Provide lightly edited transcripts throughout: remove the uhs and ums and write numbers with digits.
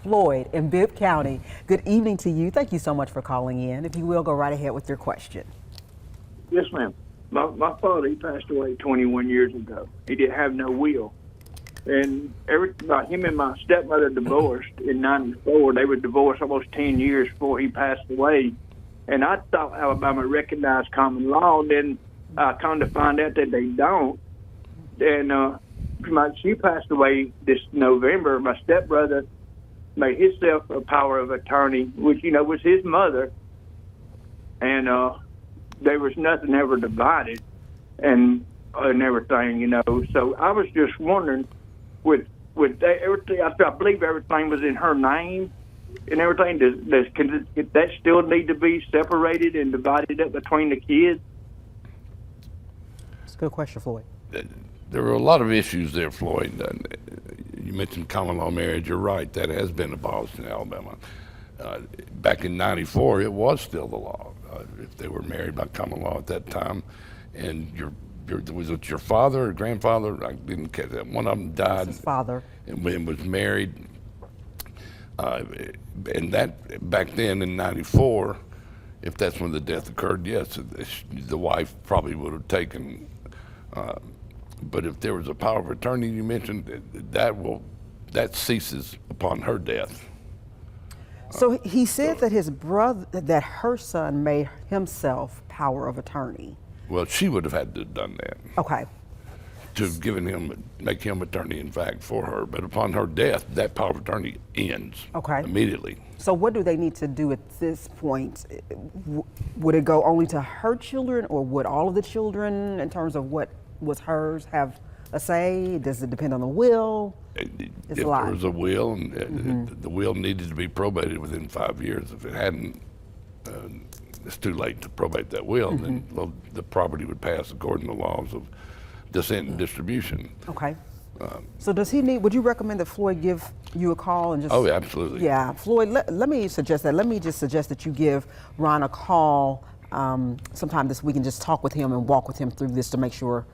Floyd in Bibb County. Good evening to you. Thank you so much for calling in. If you will, go right ahead with your question. Yes, ma'am. My father, he passed away 21 years ago. He didn't have no will. And him and my stepmother divorced in 94. They were divorced almost 10 years before he passed away. And I thought Alabama recognized common law. Then I come to find out that they don't. And she passed away this November. My stepbrother made himself a power of attorney, which, was his mother. And there was nothing ever divided and everything, So I was just wondering, with everything, I believe everything was in her name and everything. Can that still need to be separated and divided up between the kids? It's a good question, Floyd. There were a lot of issues there, Floyd. You mentioned common law marriage. You're right. That has been abolished in Alabama. Back in '94, it was still the law. If they were married by common law at that time, and was it your father or grandfather? I didn't catch that. One of them died. His father. And was married. And that back then in '94, if that's when the death occurred, yes, the wife probably would have taken. But if there was a power of attorney you mentioned, that ceases upon her death. So he said that her son made himself power of attorney. Well, she would have had to have done that. Okay. To have make him attorney, in fact, for her. But upon her death, that power of attorney ends. Okay. Immediately. So what do they need to do at this point? Would it go only to her children, or would all of the children, in terms of what was hers, have a say? Does it depend on the will? If there was a will, and the will needed to be probated within 5 years. If it hadn't, it's too late to probate that will. Then the property would pass according to laws of descent and distribution. Okay. So would you recommend that Floyd give you a call and just? Oh, absolutely. Yeah, Floyd, let me suggest that. Let me just suggest that you give Ron a call sometime this week and just talk with him and walk with him through this to make sure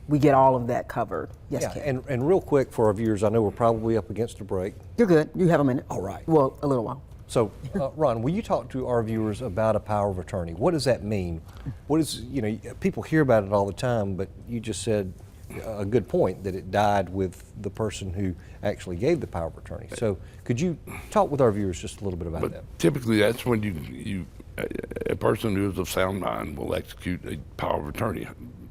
we get all of that covered. Yes, yeah, Ken. and real quick for our viewers, I know we're probably up against a break. You're good. You have a minute. All right. Well, a little while. So, Ron, will you talk to our viewers about a power of attorney? What does that mean? What is, people hear about it all the time, but you just said a good point that it died with the person who actually gave the power of attorney. So, could you talk with our viewers just a little bit about that? Typically, that's when a person who is of sound mind will execute a power of attorney,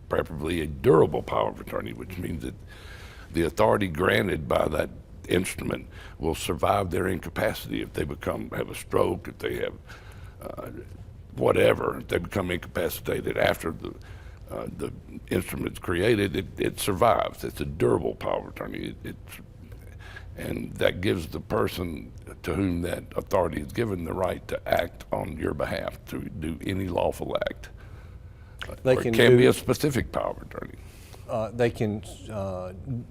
preferably a durable power of attorney, which means that the authority granted by that instrument will survive their incapacity. If they have a stroke, if they have whatever, if they become incapacitated after the instrument's created, it survives. It's a durable power of attorney. And that gives the person to whom that authority is given the right to act on your behalf, to do any lawful act. It can be a specific power of attorney. They can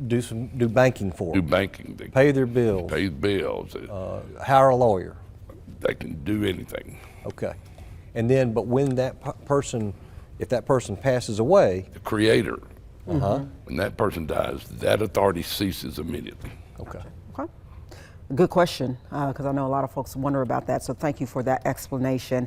do banking for them. Do banking. Pay their bills. Pay bills. Hire a lawyer. They can do anything. Okay. And then, but when if that person passes away. The creator, when that person dies, that authority ceases immediately. Okay. Okay. Good question, because I know a lot of folks wonder about that, so thank you for that explanation.